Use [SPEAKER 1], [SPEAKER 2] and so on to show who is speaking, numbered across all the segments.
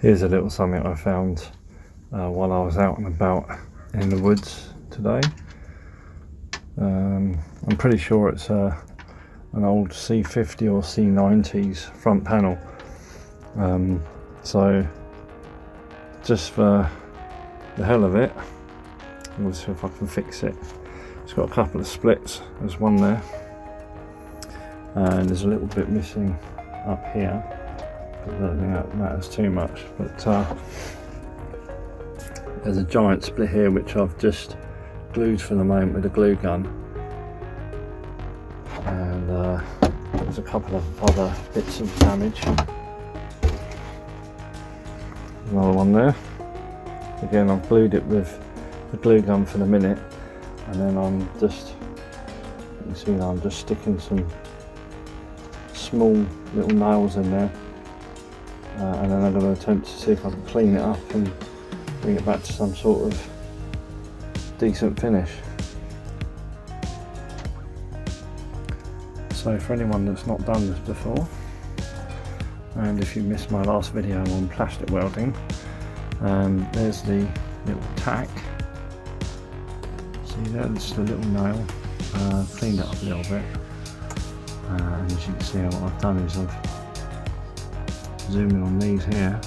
[SPEAKER 1] Here's a little something I found while I was out and about in the woods today. I'm pretty sure it's an old C50 or C90's front panel. So just for the hell of it, we'll see if I can fix it. It's got a couple of splits. There's one there, and there's a little bit missing up here. I don't think that matters too much, but there's a giant split here which I've just glued for the moment with a glue gun, and there's a couple of other bits of damage. Another one there. Again, I've glued it with the glue gun for the minute, and then I'm just, you can see now I'm just sticking some small little nails in there. And then I'm going to attempt to see if I can clean it up and bring it back to some sort of decent finish. So for anyone that's not done this before, and if you missed my last video on plastic welding, there's the little tack. See there, that's the little nail. Cleaned it up a little bit, and as you can see, what I've done is I've zooming on these here,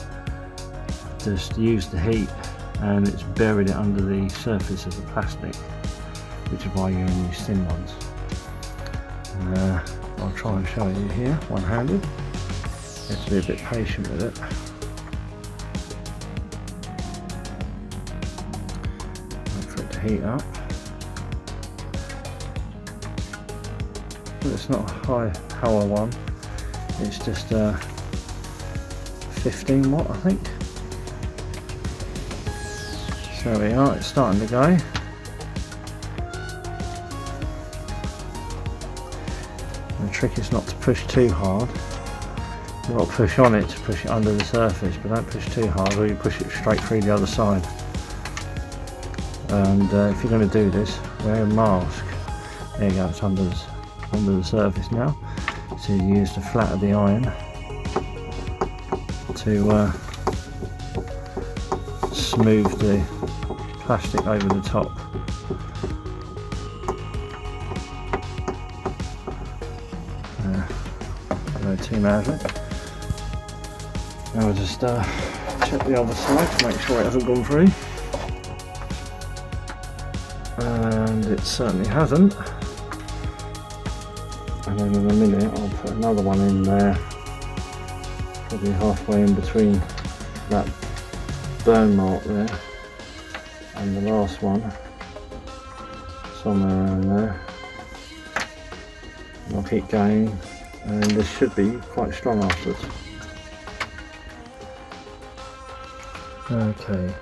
[SPEAKER 1] just used the heat and it's buried it under the surface of the plastic, which is why you only use thin ones. I'll try and show you here one-handed. You have to be a bit patient with it. Wait for it to heat up. But it's not a high power one, it's just 15 watt, I think. So there we are, it's starting to go. The trick is not to push too hard. You've got to push on it to push it under the surface, but don't push too hard or you push it straight through the other side. And if you're going to do this, wear a mask. There you go, it's under the surface now. So you use the flat of the iron to smooth the plastic over the top. No too mad of it. Now I'll just check the other side to make sure it hasn't gone through, and it certainly hasn't. And then in a minute I'll put another one in there, probably halfway in between that burn mark there and the last one, somewhere around there. And I'll keep going, and this should be quite strong afterwards. Okay,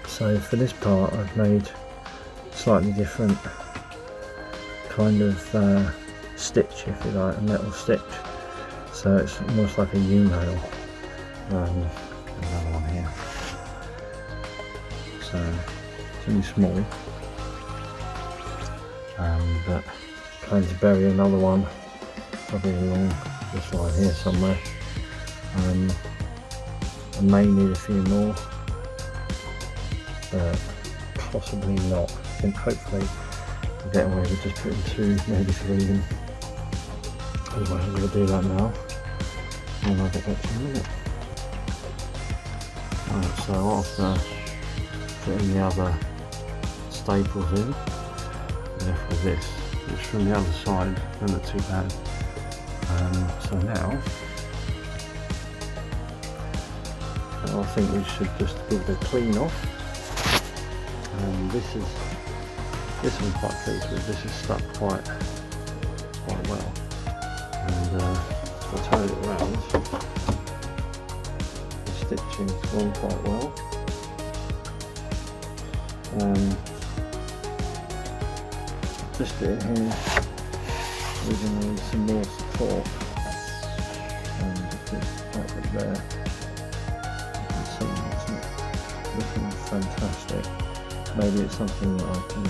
[SPEAKER 1] so for this part I've made slightly different kind of stitch, if you like, a metal stitch. So it's almost like a U-nail. Another one here. So it's only small, but plan to bury another one probably along this line here somewhere. I may need a few more, but possibly not. I think hopefully I'll get away with just putting 2, maybe 3 in. Anyway, I'm going to do that now, and I'll get back to you in a minute. Right, so after putting the other staples in, I'm left with this, which from the other side doesn't look too bad. So now, I think we should just give it a clean off. This I'm quite pleased with. This is stuck quite well. And if I turn it around, the stitching's gone quite well. Just it here, we're going to need some more support, and because that bit there, you can see it's not looking fantastic. Maybe it's something that I can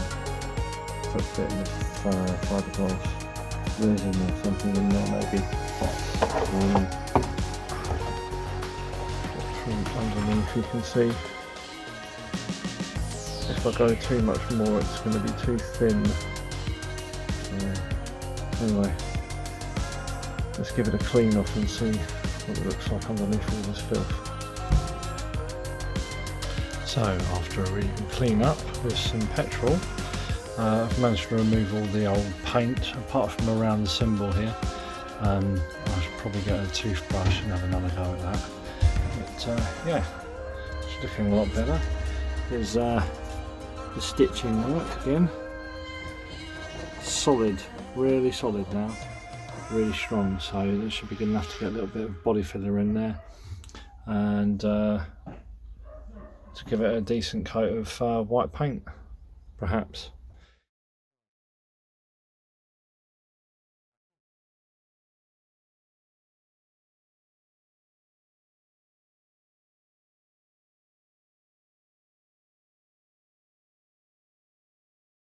[SPEAKER 1] put a bit of fiberglass resin or something in there, maybe. And underneath you can see, if I go too much more it's going to be too thin. Anyway, let's give it a clean off and see what it looks like underneath all this filth. So after a really good clean up with some petrol, I've managed to remove all the old paint apart from around the cymbal here. I should probably get a toothbrush and have another go at that. But yeah, it's looking a lot better. There's the stitching work again. Solid, really solid now. Really strong, so it should be good enough to get a little bit of body filler in there. And to give it a decent coat of white paint, perhaps.